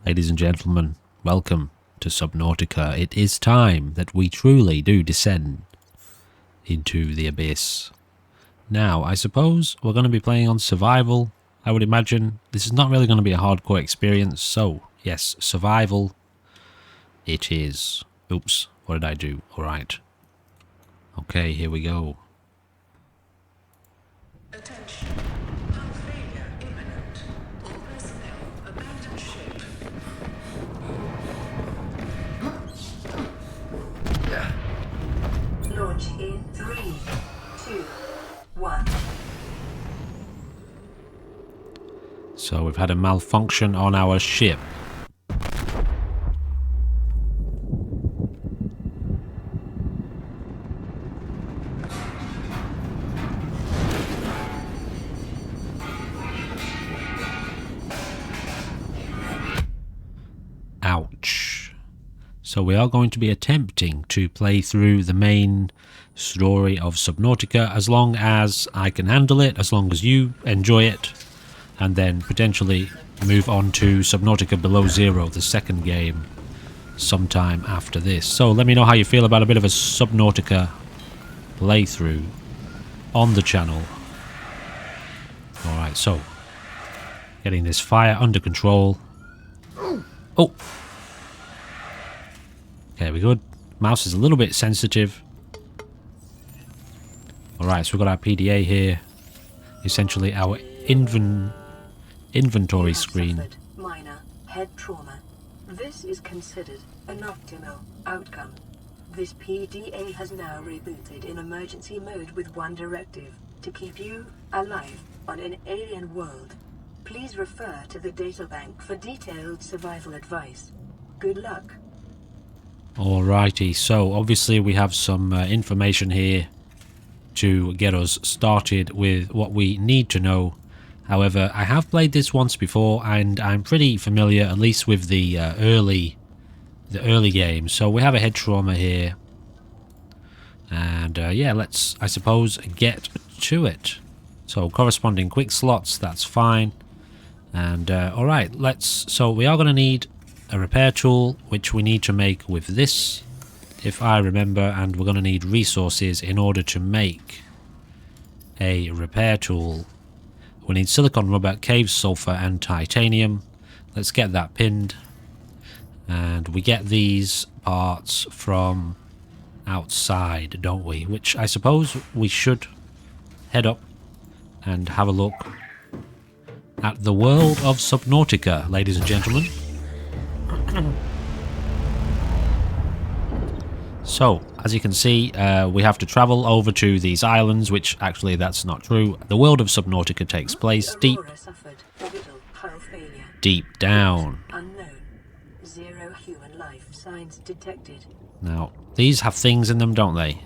Ladies and gentlemen, welcome to Subnautica. It is time that we truly do descend into the abyss. Now, I suppose we're going to be playing on survival. I would imagine this is not really going to be a hardcore experience, so yes, survival it is. Oops, what did I do? Alright. Okay, here we go. Attention. Hull failure imminent. All personnel abandon ship. Launch in 3, 2, 1. So we've had a malfunction on our ship. Ouch. So we are going to be attempting to play through the main story of Subnautica as long as I can handle it, as long as you enjoy it, and then potentially move on to Subnautica Below Zero, the second game, sometime after this. So let me know how you feel about a bit of a Subnautica playthrough on the channel. Alright, so getting this fire under control. Oh! Okay, we're good. Mouse is a little bit sensitive. Alright, so we've got our PDA here. Essentially our inventory screen. Minor head trauma. This is considered an optimal outcome. This PDA has now rebooted in emergency mode with one directive: to keep you alive on an alien world. Please refer to the databank for detailed survival advice. Good luck. Alrighty, so obviously we have some information here to get us started with what we need to know. However, I have played this once before and I'm pretty familiar, at least with the early games. So we have a head trauma here. And yeah, let's, I suppose, get to it. So corresponding quick slots, that's fine. And alright, so we are going to need a repair tool, which we need to make with this, if I remember, and we're going to need resources in order to make a repair tool. We need silicon rubber, cave sulfur, and titanium. Let's get that pinned. And we get these parts from outside, don't we? Which I suppose we should head up and have a look at the world of Subnautica, ladies and gentlemen. So, as you can see, we have to travel over to these islands, which actually that's not true. The world of Subnautica takes place deep down. Unknown. Zero human life signs detected. Now, these have things in them, don't they?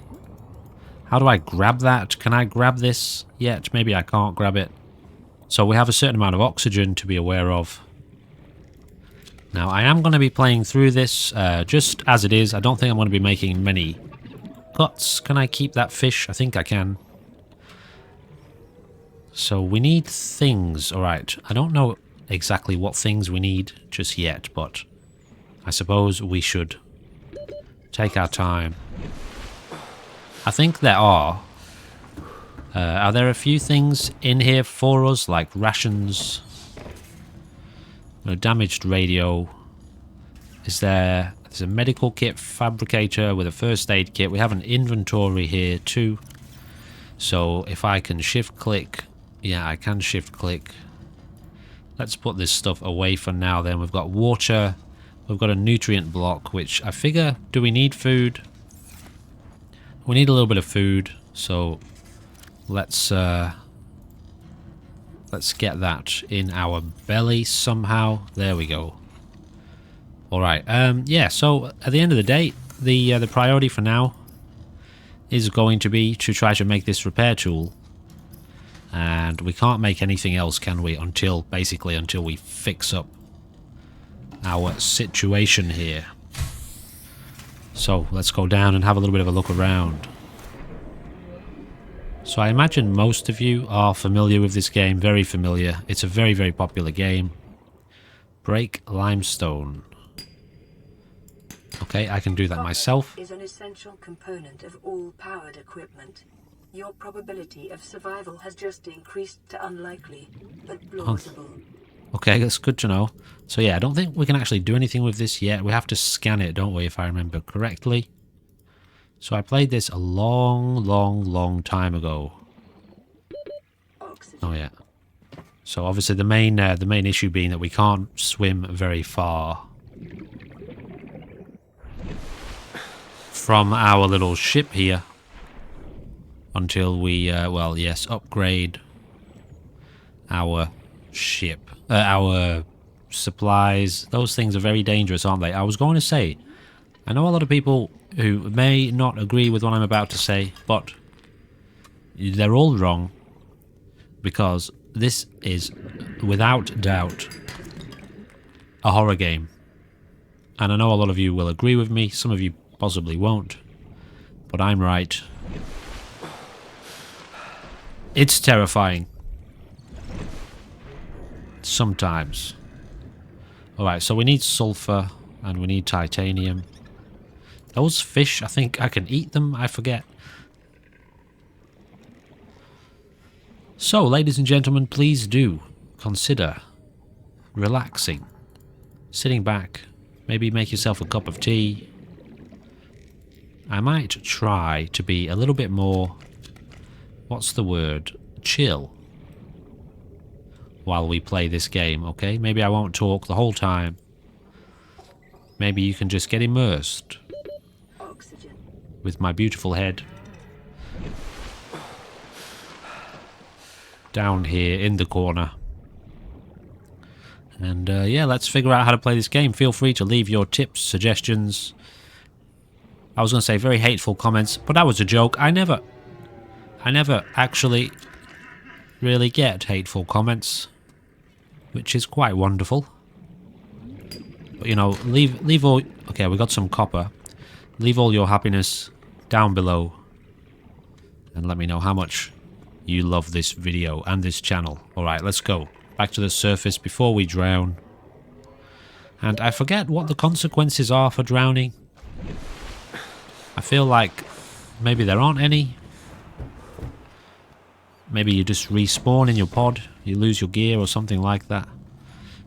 How do I grab that? Can I grab this yet? Maybe I can't grab it. So we have a certain amount of oxygen to be aware of. Now, I am going to be playing through this just as it is. I don't think I'm going to be making many cuts. Can I keep that fish? I think I can. So we need things. Alright, I don't know exactly what things we need just yet, but I suppose we should take our time. I think there are. Are there a few things in here for us, like rations? No damaged radio. There's a medical kit fabricator with a first aid kit. We have an inventory here too. So if I can shift click, yeah, I can shift click. Let's put this stuff away for now then. We've got water. We've got a nutrient block, which I figure, do we need food? We need a little bit of food, so let's get that in our belly somehow. There we go. Alright, yeah, so at the end of the day, the priority for now is going to be to try to make this repair tool. And we can't make anything else, can we, until we fix up our situation here. So, let's go down and have a little bit of a look around. So I imagine most of you are familiar with this game, very familiar. It's a very, very popular game. Break limestone. Okay, I can do that myself. Is an essential component of all powered equipment. Your probability of survival has just increased to unlikely, but plausible. Okay, that's good to know. So yeah, I don't think we can actually do anything with this yet. We have to scan it, don't we, if I remember correctly. So I played this a long time ago. Oxygen. Oh yeah. So obviously the main issue being that we can't swim very far from our little ship here until we, well, yes, upgrade our ship, our supplies. Those things are very dangerous, aren't they? I was going to say, I know a lot of people who may not agree with what I'm about to say, but they're all wrong, because this is, without doubt, a horror game. And I know a lot of you will agree with me, some of you possibly won't, but I'm right. It's terrifying. Sometimes. Alright, so we need sulfur and we need titanium. Those fish, I think I can eat them, I forget. So, ladies and gentlemen, please do consider relaxing, sitting back, maybe make yourself a cup of tea. I might try to be a little bit more, what's the word, chill while we play this game, okay? Maybe I won't talk the whole time. Maybe you can just get immersed Oxygen. with my beautiful head down here in the corner. And yeah, let's figure out how to play this game. Feel free to leave your tips, suggestions. I was going to say very hateful comments, but that was a joke. I never actually really get hateful comments, which is quite wonderful. But you know, leave all. Okay, we got some copper. Leave all your happiness down below, and let me know how much you love this video and this channel. All right, let's go back to the surface before we drown. And I forget what the consequences are for drowning. I feel like maybe there aren't any. Maybe you just respawn in your pod, you lose your gear or something like that.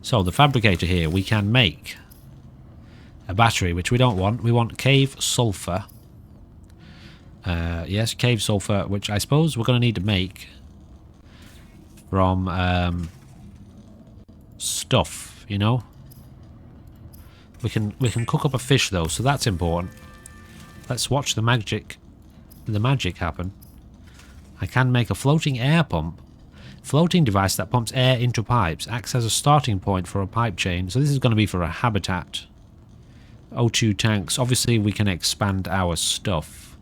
So the fabricator here, we can make a battery, which we don't want. We want cave sulfur. Yes, cave sulfur, which I suppose we're going to need to make from stuff, you know. We can cook up a fish though, so that's important. Let's watch the magic happen. I can make a floating air pump. Floating device that pumps air into pipes. Acts as a starting point for a pipe chain. So this is going to be for a habitat. O2 tanks. Obviously we can expand our stuff.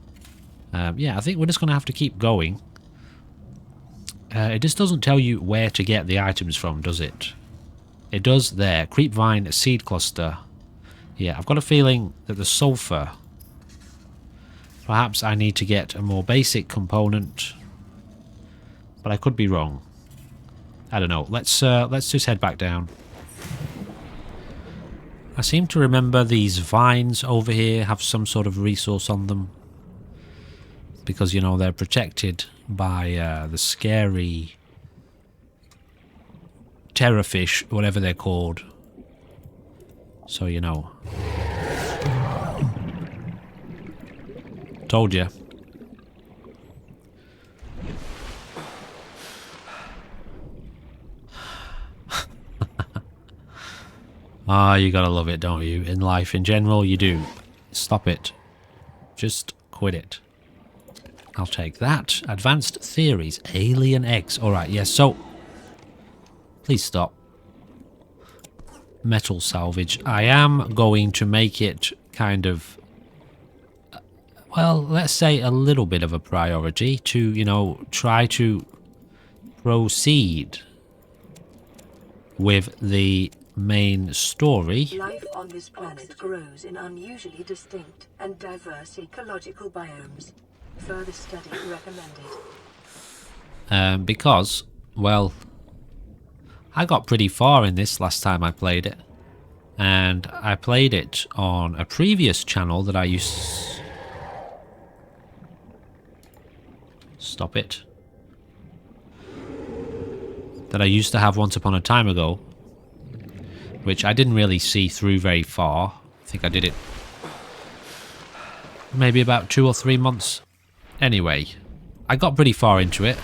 Yeah, I think we're just going to have to keep going. It just doesn't tell you where to get the items from, does it? It does there. Creepvine seed cluster. Yeah, I've got a feeling that the sulfur... Perhaps I need to get a more basic component, but I could be wrong. I don't know. Let's just head back down. I seem to remember these vines over here have some sort of resource on them, because you know they're protected by the scary terrorfish, whatever they're called. So you know. Told you. Ah, you gotta love it, don't you? In life, in general, you do. Stop it. Just quit it. I'll take that. Advanced theories. Alien eggs. Alright, yes, so... Please stop. Metal salvage. I am going to make it kind of... Well, let's say a little bit of a priority to, you know, try to proceed with the main story. Life on this planet grows in unusually distinct and diverse ecological biomes. Further study recommended. Because, well, I got pretty far in this last time I played it. And I played it on a previous channel that I used... Stop it. That I used to have once upon a time ago. Which I didn't really see through very far. I think I did it maybe about 2 or 3 months. Anyway, I got pretty far into it.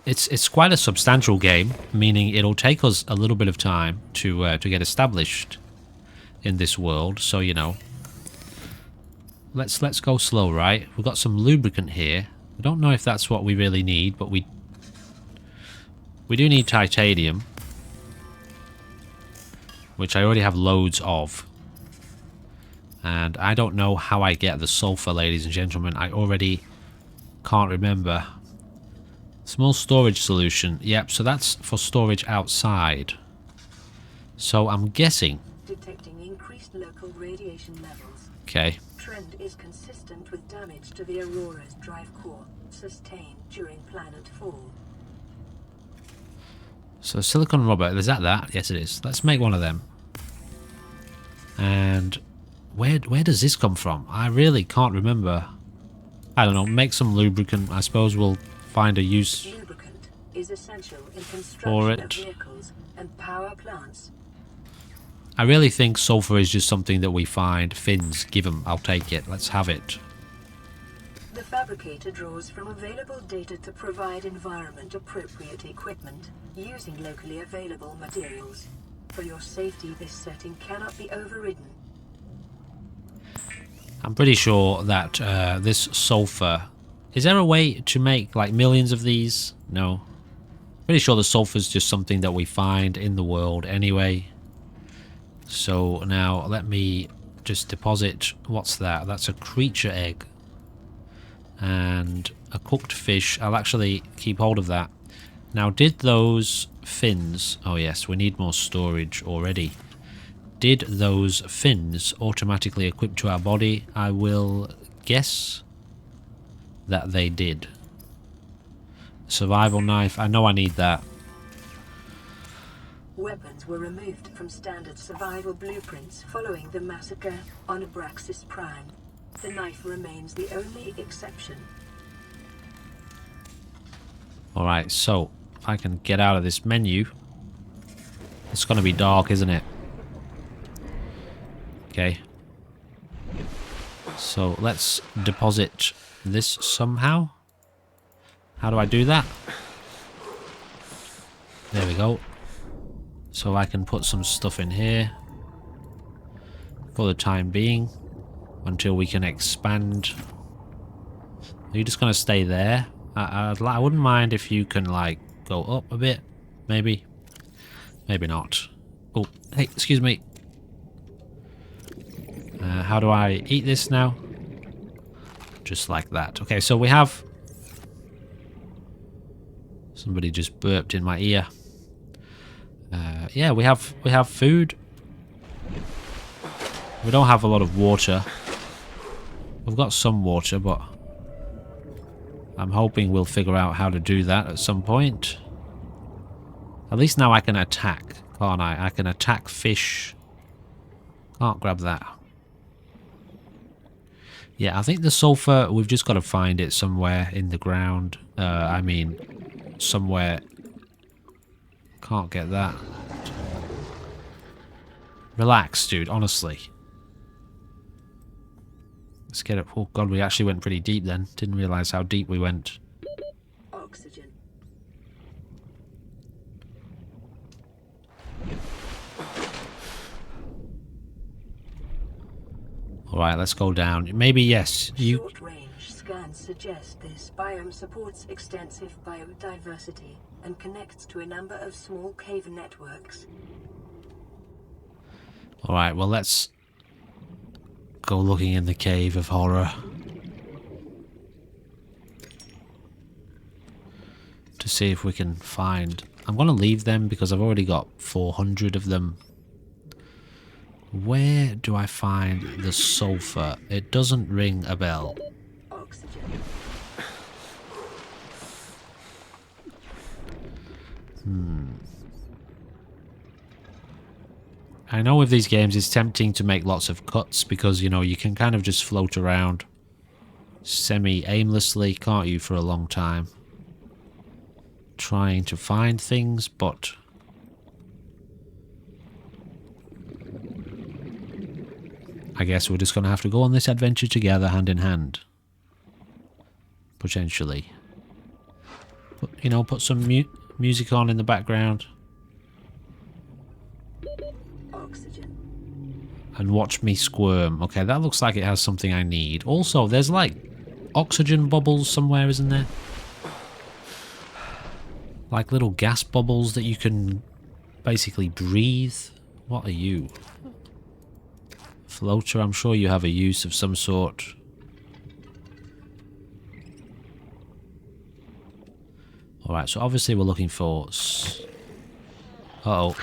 It's quite a substantial game, meaning it'll take us a little bit of time to get established in this world. So you know, let's go slow, right? We've got some lubricant here. I don't know if that's what we really need, but we do need titanium, which I already have loads of. And I don't know how I get the sulfur, ladies and gentlemen. I already can't remember. Small storage solution. Yep, so that's for storage outside. So I'm guessing... Detecting increased local radiation levels. Okay. Trend is consistent with damage to the Aurora's drive core, sustained during planet fall. So silicon rubber, is that? Yes it is. Let's make one of them. And where does this come from? I really can't remember. I don't know, make some lubricant. I suppose we'll find a use Lubricant is essential in for construction it. of vehicles and power plants. I really think sulfur is just something that we find. Fins, give them, I'll take it. Let's have it. The fabricator draws from available data to provide environment-appropriate equipment using locally available materials. For your safety, this setting cannot be overridden. I'm pretty sure that this sulfur... Is there a way to make like millions of these? No. Pretty sure the sulfur is just something that we find in the world anyway. So now let me just deposit... What's that? That's a creature egg. And a cooked fish. I'll actually keep hold of that. Now did those fins... Oh yes, we need more storage already. Did those fins automatically equip to our body? I will guess that they did. Survival knife. I know I need that. Weapons were removed from standard survival blueprints following the massacre on Abraxas Prime. The knife remains the only exception. Alright, so if I can get out of this menu. It's going to be dark, isn't it? Okay. So let's deposit this somehow. How do I do that? There we go. So I can put some stuff in here for the time being until we can expand. Are you just going to stay there? I wouldn't mind if you can like go up a bit, maybe. Maybe not. Oh, hey, excuse me. How do I eat this now? Just like that. Okay, so we have... Somebody just burped in my ear. Yeah, we have food. We don't have a lot of water. We've got some water, but I'm hoping we'll figure out how to do that at some point. At least now I can attack, can't I? I can attack fish. Can't grab that. Yeah, I think the sulfur, we've just got to find it somewhere in the ground. I mean, somewhere. Can't get that. Relax, dude, honestly. Let's get it. Oh god, we actually went pretty deep then. Didn't realise how deep we went. Oxygen. Alright, let's go down. Maybe, yes, you... Short-range scans suggest this biome supports extensive biodiversity and connects to a number of small cave networks. Alright, well let's go looking in the cave of horror. To see if we can find... I'm going to leave them because I've already got 400 of them. Where do I find the sulfur? It doesn't ring a bell. Oxygen. I know with these games it's tempting to make lots of cuts because, you know, you can kind of just float around semi-aimlessly, can't you, for a long time. Trying to find things, but... I guess we're just going to have to go on this adventure together, hand in hand. Potentially. But, you know, put some music on in the background. And watch me squirm. Okay, that looks like it has something I need. Also, there's like oxygen bubbles somewhere, isn't there? Like little gas bubbles that you can basically breathe. What are you? Floater, I'm sure you have a use of some sort. Alright, so obviously we're looking for... Uh-oh.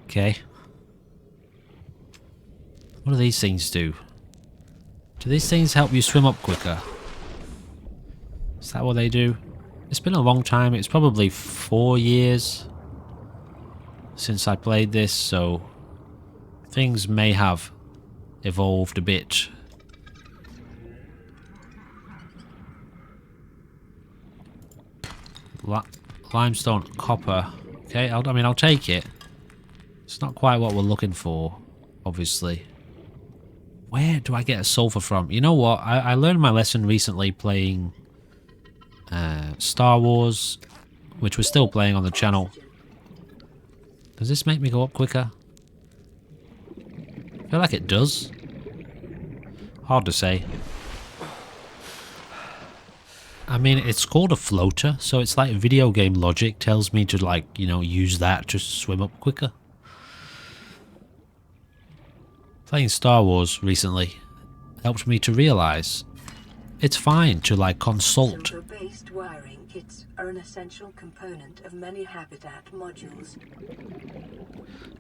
Okay. What do these things do? Do these things help you swim up quicker? Is that what they do? It's been a long time. It's probably 4 years since I played this, so things may have evolved a bit. Limestone, copper. Okay, I'll take it. It's not quite what we're looking for, obviously. Where do I get a sulfur from? You know what? I learned my lesson recently playing Star Wars, which we're still playing on the channel. Does this make me go up quicker? I feel like it does. Hard to say. I mean, it's called a floater, so it's like video game logic tells me to, like, you know, use that to swim up quicker. Playing Star Wars recently helped me to realise it's fine to, like, consult. Silver-based wiring kits are an essential component of many habitat modules.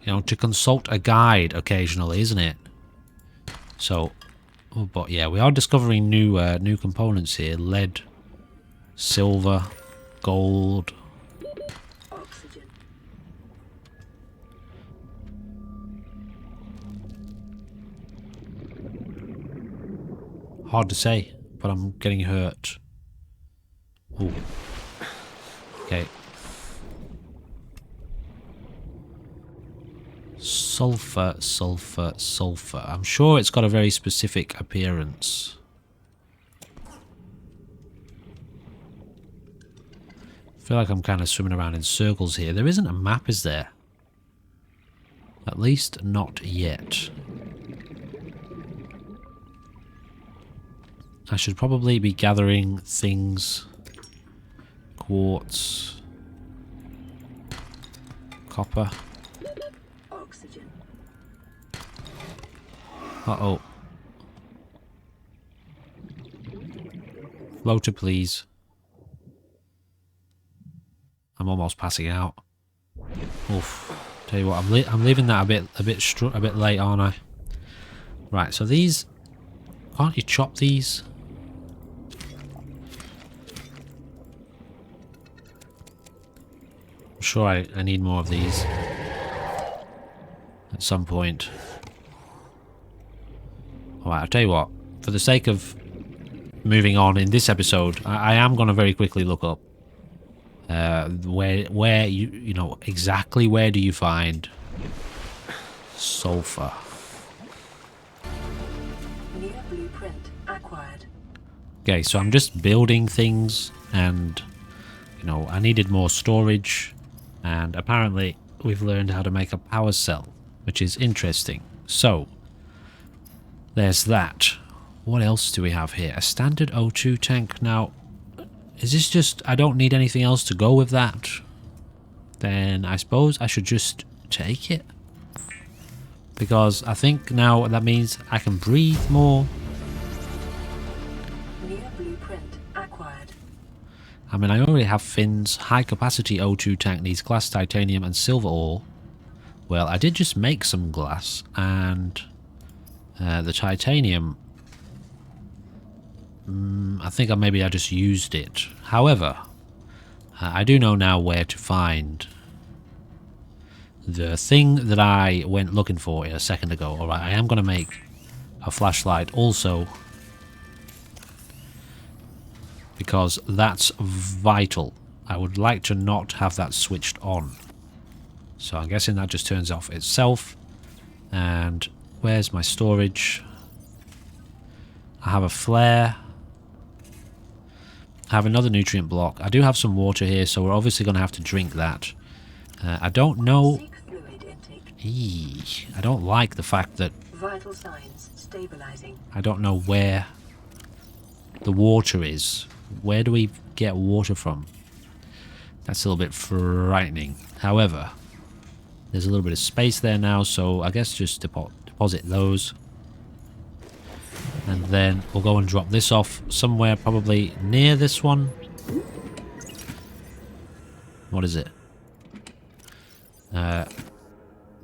You know, to consult a guide occasionally, isn't it? So, oh, but yeah, we are discovering new components here. Lead, silver, gold. Oxygen. Hard to say, but I'm getting hurt. Ooh. Okay. Sulfur, sulfur, sulfur. I'm sure it's got a very specific appearance. I feel like I'm kind of swimming around in circles here. There isn't a map, is there? At least not yet. I should probably be gathering things. Quartz. Copper. Oxygen. Uh-oh. Floater, please. I'm almost passing out. Oof. Tell you what, I'm leaving that a bit late, aren't I? Right, so these, can't you chop these? I'm sure I need more of these at some point. Alright, I'll tell you what, for the sake of moving on in this episode, I am going to very quickly look up where you know, exactly where do you find sulfur. New blueprint acquired. Okay, so I'm just building things, and you know, I needed more storage, and apparently we've learned how to make a power cell, which is interesting. So there's that. What else do we have here? A standard O2 tank. Now, is this just, I don't need anything else to go with that? Then I suppose I should just take it. Because I think now that means I can breathe more. New blueprint acquired. I mean, I already have Finn's high capacity O2 tank needs glass, titanium and silver ore. Well, I did just make some glass, and The titanium... I think maybe I just used it. However, I do know now where to find the thing that I went looking for a second ago. Alright, I am going to make a flashlight also, because that's vital. I would like to not have that switched on. So I'm guessing that just turns off itself. And where's my storage? I have a flare. I have another nutrient block. I do have some water here, so we're obviously going to have to drink that. I don't know... I don't like the fact that... Vital signs stabilizing. I don't know where the water is. Where do we get water from? That's a little bit frightening. However, there's a little bit of space there now, so I guess just deposit those. And then we'll go and drop this off somewhere probably near this one. What is it?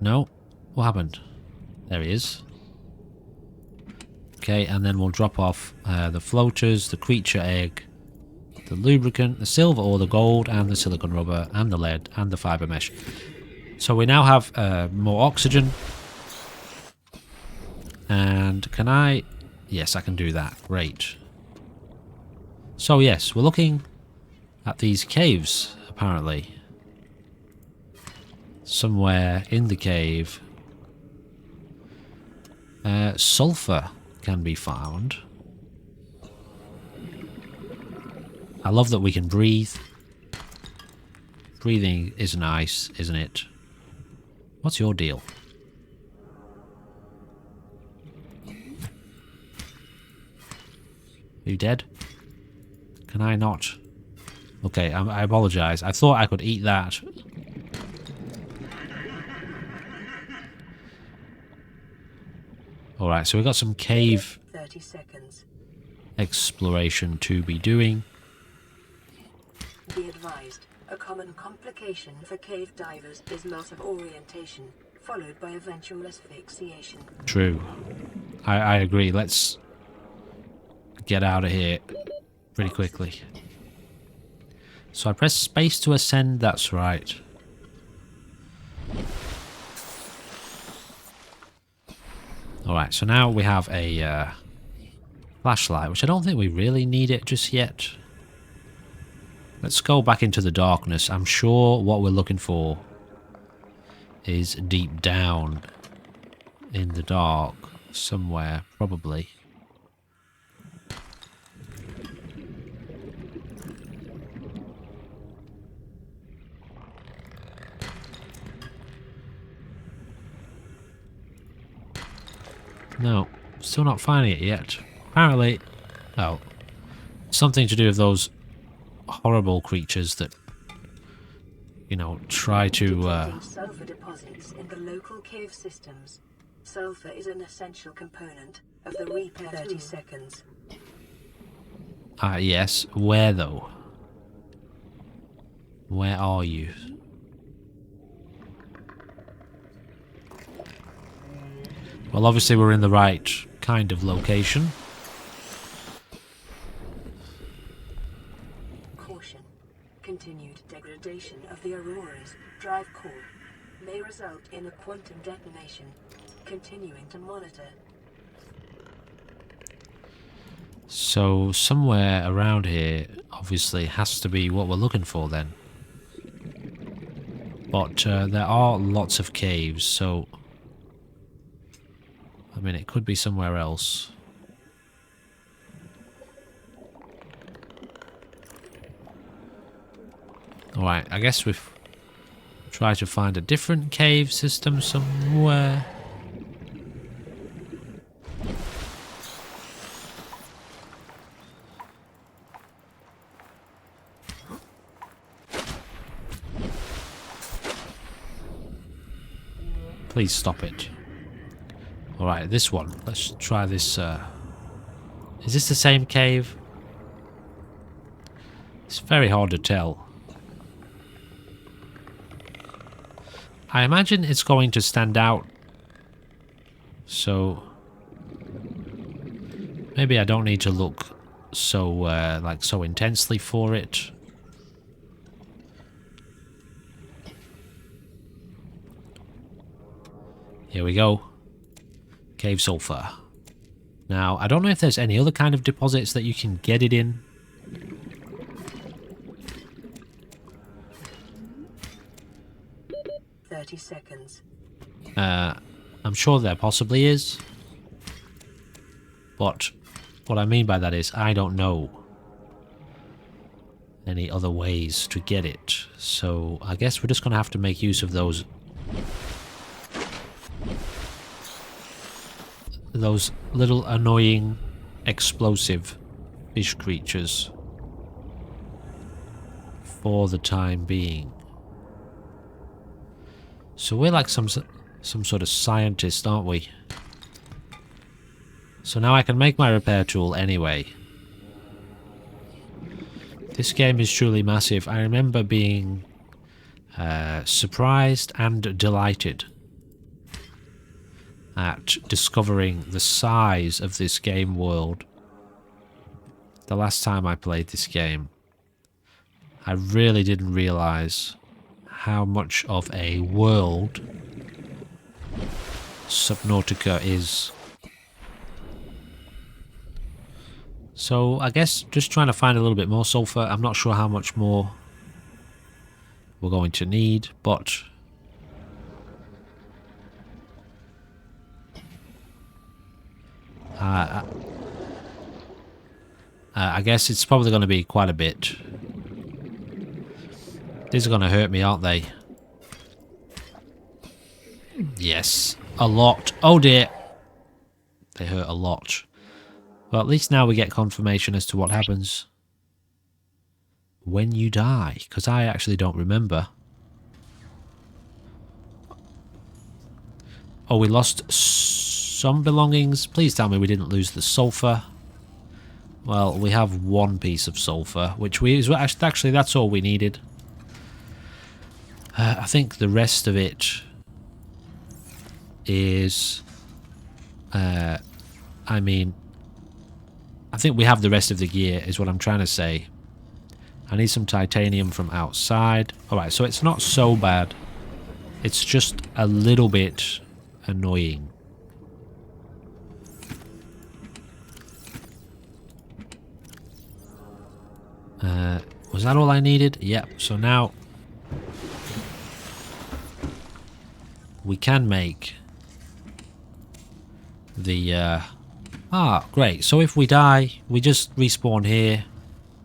No. What happened? There he is. Okay, and then we'll drop off the floaters, the creature egg, the lubricant, the silver ore, the gold, and the silicon rubber, and the lead, and the fiber mesh. So we now have more oxygen. And can I... Yes, I can do that. Great. So yes, we're looking at these caves, apparently. Somewhere in the cave, sulfur can be found. I love that we can breathe. Breathing is nice, isn't it? What's your deal? Are you dead? Can I not? Okay, I apologize. I thought I could eat that. Alright, so we've got some cave 30 seconds. Exploration to be doing. Be advised, a common complication for cave divers is loss of orientation, followed by eventual asphyxiation. True. I agree. Let's get out of here pretty quickly. So I press space to ascend, that's right. Alright, so now we have a flashlight, which I don't think we really need it just yet. Let's go back into the darkness. I'm sure what we're looking for is deep down in the dark somewhere, probably. No, still not finding it yet. Apparently, oh, something to do with those horrible creatures that, you know, try to... Sulfur deposits in the local cave systems. Sulfur is an essential component of the repair. 30 seconds. Yes. Where, though? Where are you? Well, obviously we're in the right kind of location. Caution. Continued degradation of the Aurora's drive core may result in a quantum detonation. Continuing to monitor. So somewhere around here obviously has to be what we're looking for then. But there are lots of caves, so... I mean, it could be somewhere else. Alright, I guess we've tried to find a different cave system somewhere. Please stop it. Alright, this one. Let's try this. Is this the same cave? It's very hard to tell. I imagine it's going to stand out. So, Maybe I don't need to look so, like, so intensely for it. Here we go. Cave sulfur. Now, I don't know if there's any other kind of deposits that you can get it in. 30 seconds. I'm sure there possibly is. But what I mean by that is I don't know any other ways to get it. So I guess we're just going to have to make use of those little annoying explosive fish creatures for the time being. So we're like some sort of scientist, aren't we? So now I can make my repair tool anyway. This game is truly massive. I remember being surprised and delighted at discovering the size of this game world. The last time I played this game, I really didn't realise how much of a world Subnautica is. So I guess just trying to find a little bit more sulfur. I'm not sure how much more we're going to need, but I guess it's probably going to be quite a bit. These are going to hurt me, aren't they? Yes, a lot. Oh dear. They hurt a lot. Well, at least now we get confirmation as to what happens when you die, because I actually don't remember. Oh, we lost some belongings. Please tell me we didn't lose the sulfur. Well, we have one piece of sulfur, which actually that's all we needed. I think the rest of it is... I mean... I think we have the rest of the gear, is what I'm trying to say. I need some titanium from outside. Alright, so it's not so bad. It's just a little bit annoying. Was that all I needed? Yep, so now we can make the... great. So if we die, we just respawn here.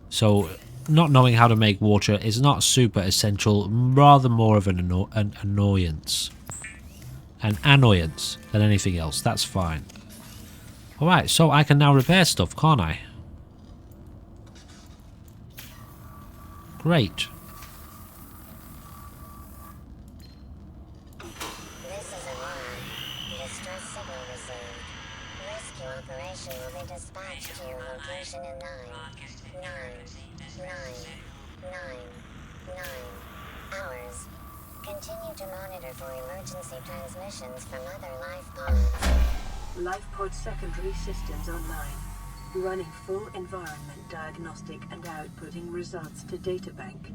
So not knowing how to make water is not super essential, rather more of an annoyance. An annoyance than anything else. That's fine. Alright, so I can now repair stuff, can't I? Great. This is Aurora. Distress signal received. Rescue operation will be dispatched to your location in 9 hours. Continue to monitor for emergency transmissions from other life pods. Life pod secondary systems online. Running full environment diagnostic and outputting results to databank.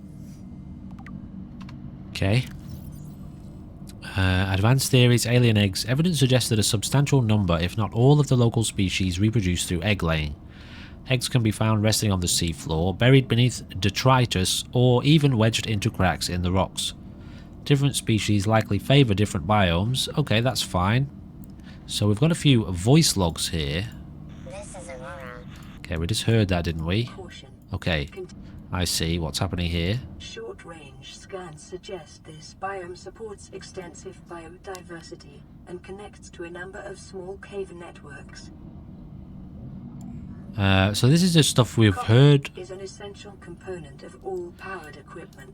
Okay. Advanced theories, alien eggs. Evidence suggests that a substantial number, if not all, of the local species reproduce through egg laying. Eggs can be found resting on the seafloor, buried beneath detritus, or even wedged into cracks in the rocks. Different species likely favour different biomes. Okay, that's fine. So we've got a few voice logs here. This is Aurora. Okay, we just heard that, didn't we? Caution. Okay, I see what's happening here. Short-range scans suggest this biome supports extensive biodiversity and connects to a number of small cave networks. So this is just stuff we've heard. Is an essential component of all powered equipment.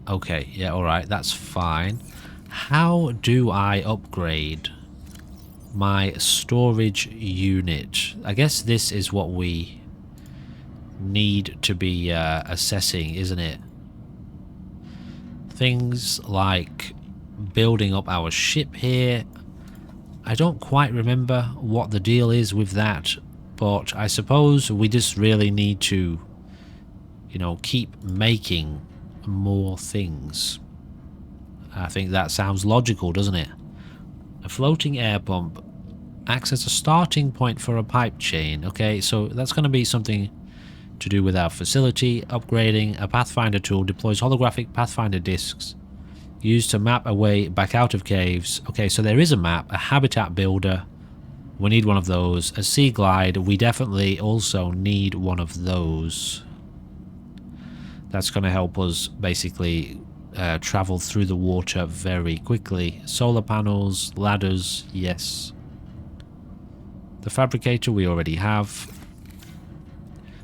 Okay, yeah, alright, that's fine. How do I upgrade my storage unit? I guess this is what we need to be assessing, isn't it? Things like building up our ship here. I don't quite remember what the deal is with that, But I suppose we just really need to, you know, keep making more things. I think that sounds logical, doesn't it? A floating air pump acts as a starting point for a pipe chain. Okay, so that's going to be something to do with our facility. Upgrading a Pathfinder tool deploys holographic Pathfinder discs used to map a way back out of caves. Okay, so there is a map, a habitat builder. We need one of those. A sea glide, we definitely also need one of those. That's going to help us basically travel through the water very quickly. Solar panels, ladders, yes. The fabricator we already have.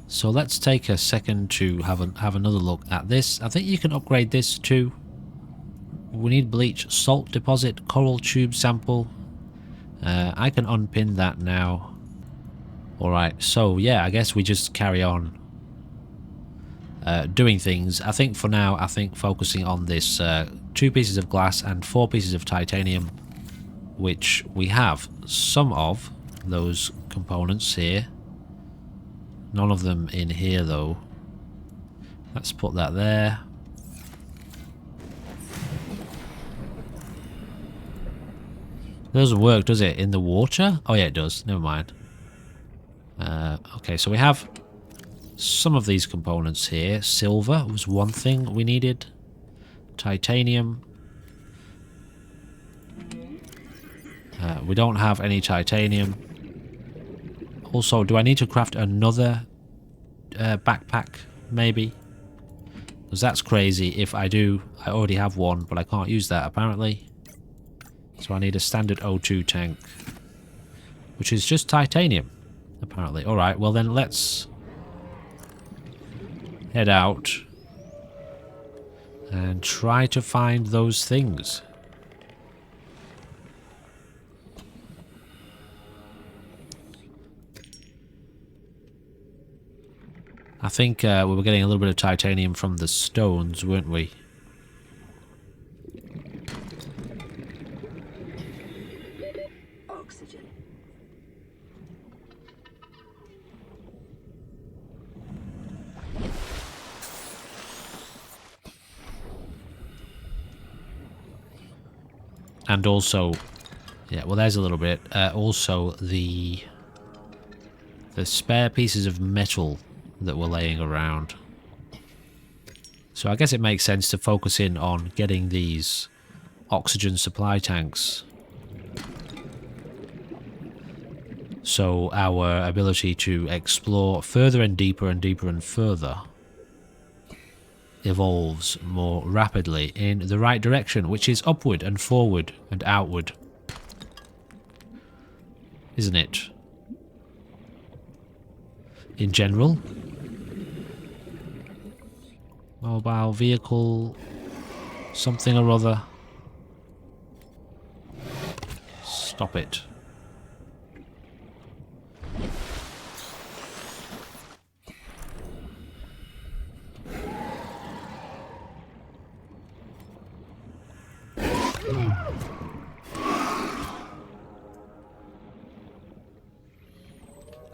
So let's take a second to have another look at this. I think you can upgrade this too. We need bleach, salt deposit, coral tube sample. I can unpin that now. Alright, so yeah, I guess we just carry on doing things. I think for now, I think focusing on this 2 pieces of glass and 4 pieces of titanium, which we have some of those components here. None of them in here though. Let's put that there. Doesn't work, does it? In the water? Oh yeah, it does. Never mind. Okay, so we have some of these components here. Silver was one thing we needed. Titanium. We don't have any titanium. Also, do I need to craft another backpack? Maybe. Because that's crazy. If I do, I already have one, but I can't use that apparently. So I need a standard O2 tank, which is just titanium, apparently. Alright, well then let's head out and try to find those things. I think we were getting a little bit of titanium from the stones, weren't we? Oxygen. And also, yeah, well there's a little bit. Also the spare pieces of metal that were laying around. So I guess it makes sense to focus in on getting these oxygen supply tanks. So our ability to explore further and deeper and deeper and further evolves more rapidly in the right direction, which is upward and forward and outward. Isn't it? In general. Mobile vehicle, something or other. Stop it.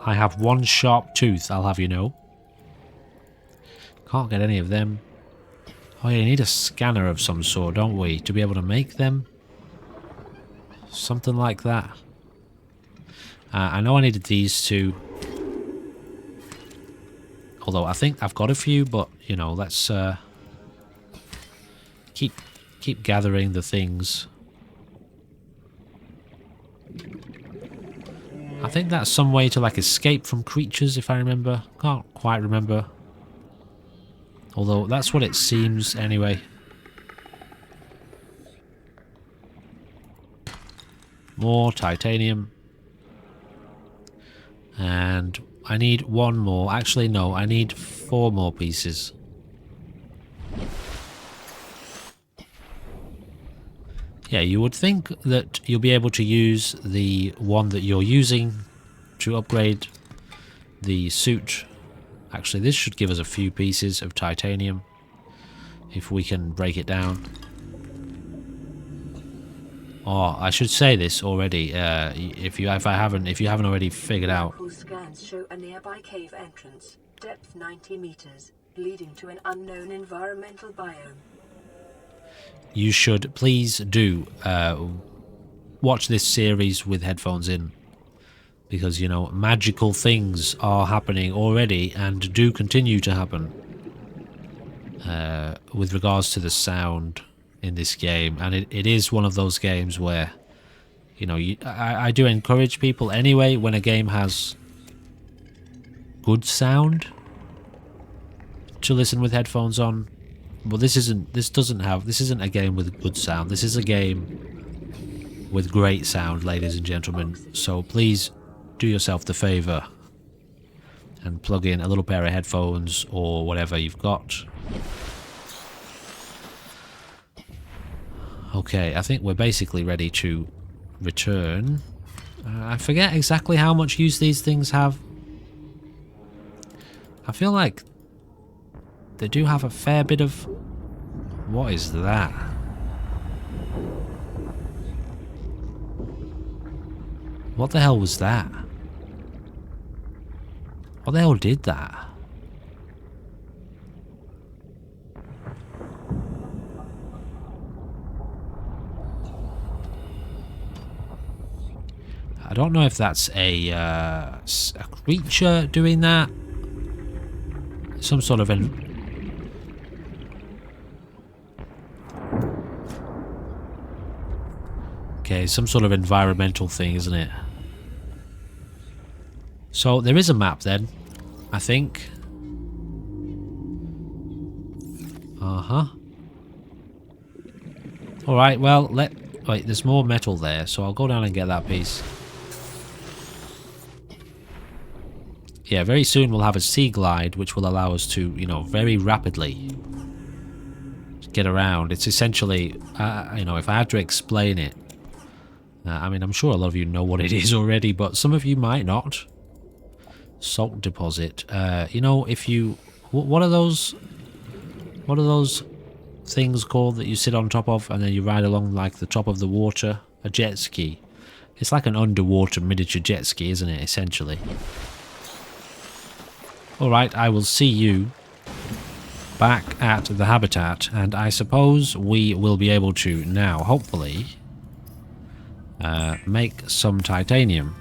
I have one sharp tooth, I'll have you know. Can't get any of them. Oh yeah, you need a scanner of some sort, don't we? To be able to make them? Something like that. I know I needed these two. Although I think I've got a few, but, you know, let's keep gathering the things. I think that's some way to, like, escape from creatures, if I remember. Can't quite remember. Although, that's what it seems, anyway. More titanium. And I need one more. Actually, no, I need 4 more pieces. Yeah, you would think that you'll be able to use the one that you're using to upgrade the suit. Actually, this should give us a few pieces of titanium if we can break it down. Oh, I should say this already. If you haven't already figured out, Local scans show a nearby cave entrance, depth 90 meters, leading to an unknown environmental biome. you should please do watch this series with headphones in, because you know magical things are happening already and do continue to happen with regards to the sound in this game, and it is one of those games where you know I do encourage people anyway, when a game has good sound, to listen with headphones on. But this isn't a game with good sound. This is a game with great sound, ladies and gentlemen. So please do yourself the favor and plug in a little pair of headphones or whatever you've got. Okay, I think we're basically ready to return. I forget exactly how much use these things have. I feel like they do have a fair bit of... What is that? What the hell was that? What the hell did that? I don't know if that's a creature doing that. Some sort of okay, some sort of environmental thing, isn't it? So there is a map then, I think. Alright, well, wait, there's more metal there, so I'll go down and get that piece. Yeah, very soon we'll have a sea glide, which will allow us to, you know, very rapidly get around. It's essentially, you know, if I had to explain it, I mean, I'm sure a lot of you know what it is already, but some of you might not. Salt deposit. You know, if you... What are those things called that you sit on top of and then you ride along like the top of the water? A jet ski. It's like an underwater miniature jet ski, isn't it, essentially? Alright, I will see you back at the habitat, and I suppose we will be able to now, hopefully, make some titanium.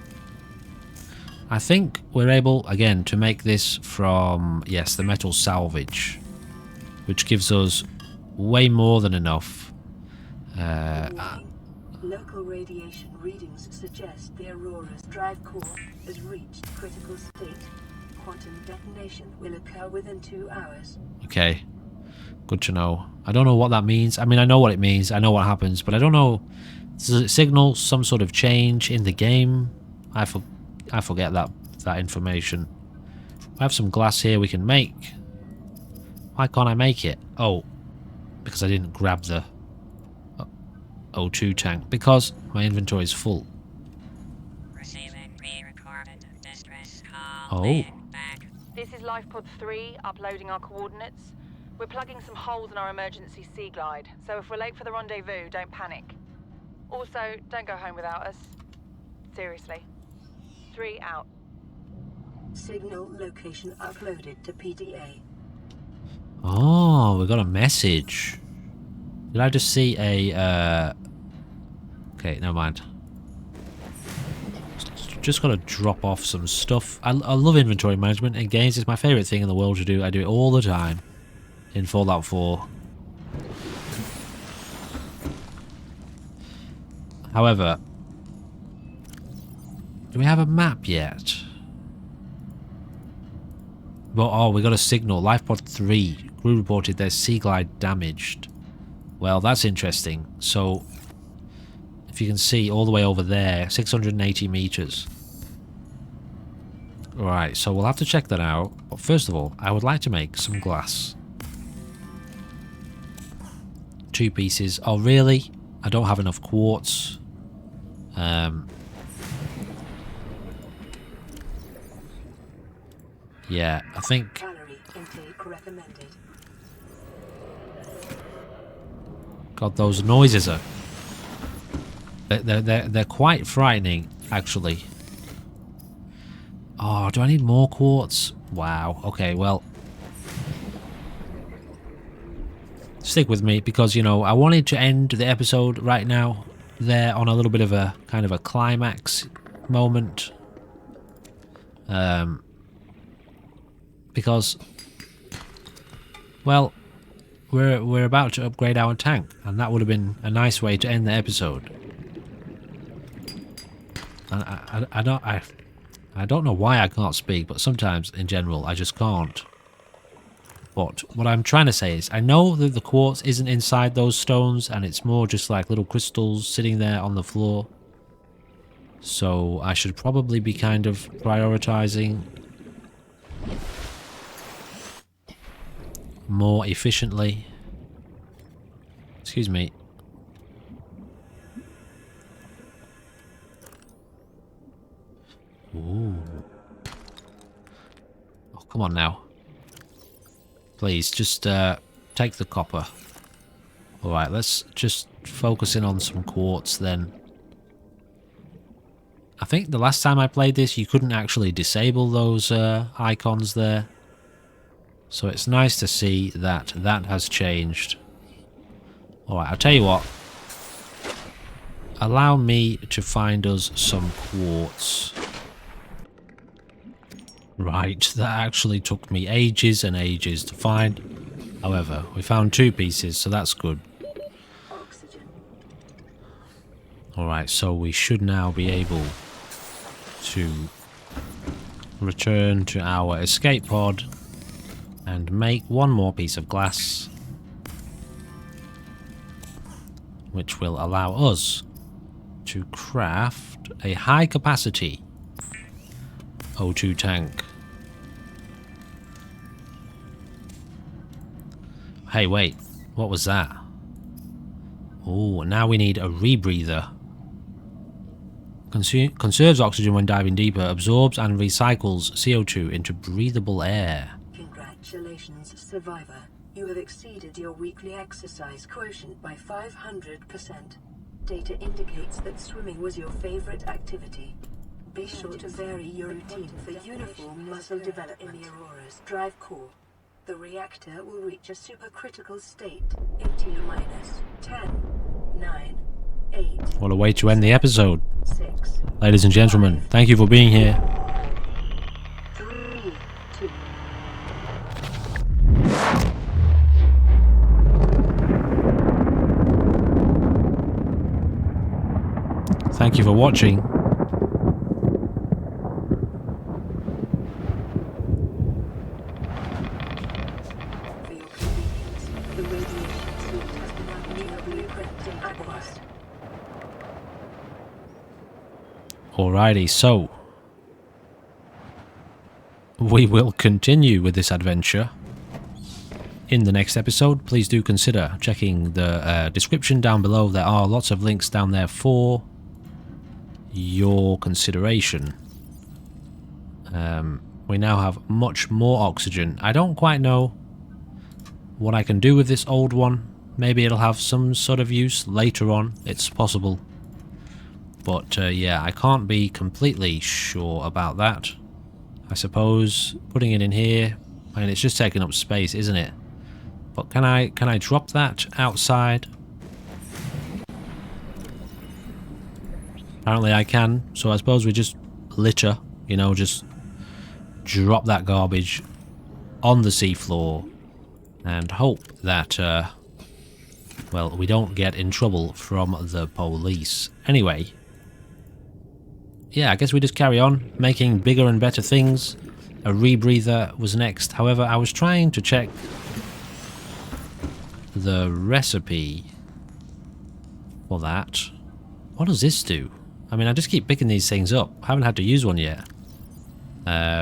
I think we're able, again, to make this from, yes, the metal salvage, which gives us way more than enough. Local radiation readings suggest the Aurora's drive core has reached critical state. Quantum detonation will occur within 2 hours. Okay, good to know. I don't know what that means. I mean, I know what it means. I know what happens, but I don't know. Does it signal some sort of change in the game? I forget that information. I have some glass here we can make. Why can't I make it? Oh, because I didn't grab the O2 tank. Because my inventory is full. Receiving pre-recorded distress call. Oh. Back. This is LifePod 3, uploading our coordinates. We're plugging some holes in our emergency sea glide, so if we're late for the rendezvous, don't panic. Also, don't go home without us. Seriously. 3 out. Signal location uploaded to PDA. Oh, we got a message. Did I just see a... Okay, never mind. Just got to drop off some stuff. I love inventory management in games. It's my favourite thing in the world to do. I do it all the time in Fallout 4. However, do we have a map yet? But, oh, we got a signal. LifePod 3. Crew reported their sea glide damaged. Well, that's interesting. So, if you can see all the way over there, 680 meters. Alright, so we'll have to check that out. But first of all, I would like to make some glass. 2 pieces. Oh, really? I don't have enough quartz. Yeah, I think... Calorie intake recommended. God, those noises are They're quite frightening, actually. Oh, do I need more quartz? Wow. Okay, well, stick with me because, you know, I wanted to end the episode right now there on a little bit of a kind of a climax moment. Because, well, we're about to upgrade our tank, and that would have been a nice way to end the episode. And I don't know why I can't speak, but sometimes in general I just can't. But what I'm trying to say is, I know that the quartz isn't inside those stones, and it's more just like little crystals sitting there on the floor. So I should probably be kind of prioritizing more efficiently. Excuse me. Ooh. Oh, come on now. Please, just take the copper. Alright, let's just focus in on some quartz then. I think the last time I played this, you couldn't actually disable those icons there. So it's nice to see that that has changed. Alright, I'll tell you what. Allow me to find us some quartz. Right, that actually took me ages and ages to find. However, we found 2 pieces, so that's good. Alright, so we should now be able to return to our escape pod and make one more piece of glass, which will allow us to craft a high capacity O2 tank. Hey, wait, what was that? Oh, now we need a rebreather. Conserves oxygen when diving deeper, absorbs and recycles CO2 into breathable air. Congratulations, survivor. You have exceeded your weekly exercise quotient by 500%. Data indicates that swimming was your favorite activity. Be sure to vary your routine for uniform muscle development in the Aurora's drive core. The reactor will reach a supercritical state in T-minus 10, 9, 8. What a way to end the episode. 6. Ladies and gentlemen, thank you for being here. 3, 2. Thank you for watching. For your convenience, the radiation suit has been unbelievably equipped and advanced. Alrighty, so we will continue with this adventure in the next episode. Please do consider checking the description down below. There are lots of links down there for your consideration. We now have much more oxygen. I don't quite know what I can do with this old one. Maybe it'll have some sort of use later on. It's possible. But yeah, I can't be completely sure about that. I suppose putting it in here, I mean, it's just taking up space, isn't it? But can I drop that outside? Apparently I can, so I suppose we just litter, you know, just drop that garbage on the seafloor and hope that, well, we don't get in trouble from the police. Anyway, yeah, I guess we just carry on making bigger and better things. A rebreather was next. However, I was trying to check the recipe for that. What does this do? I mean, I just keep picking these things up. I haven't had to use one yet.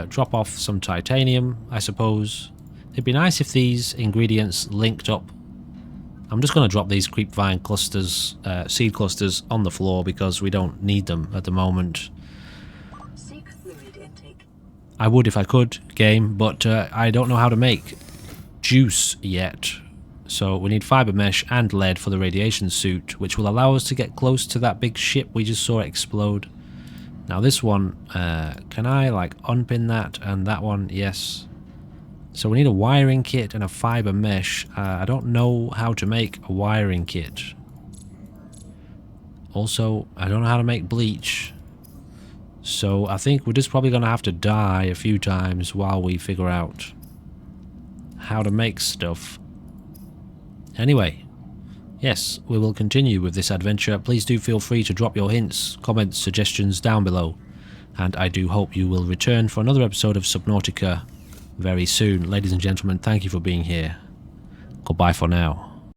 Drop off some titanium, I suppose. It'd be nice if these ingredients linked up. I'm just going to drop these creepvine clusters, seed clusters, on the floor because we don't need them at the moment. Seek fluid intake. I would if I could, game, but I don't know how to make juice yet. So we need fiber mesh and lead for the radiation suit, which will allow us to get close to that big ship we just saw explode. Now this one, can I like unpin that and that one? Yes. So we need a wiring kit and a fiber mesh. I don't know how to make a wiring kit. Also, I don't know how to make bleach. So I think we're just probably going to have to die a few times while we figure out how to make stuff. Anyway, yes, we will continue with this adventure. Please do feel free to drop your hints, comments, suggestions down below. And I do hope you will return for another episode of Subnautica very soon. Ladies and gentlemen, thank you for being here. Goodbye for now.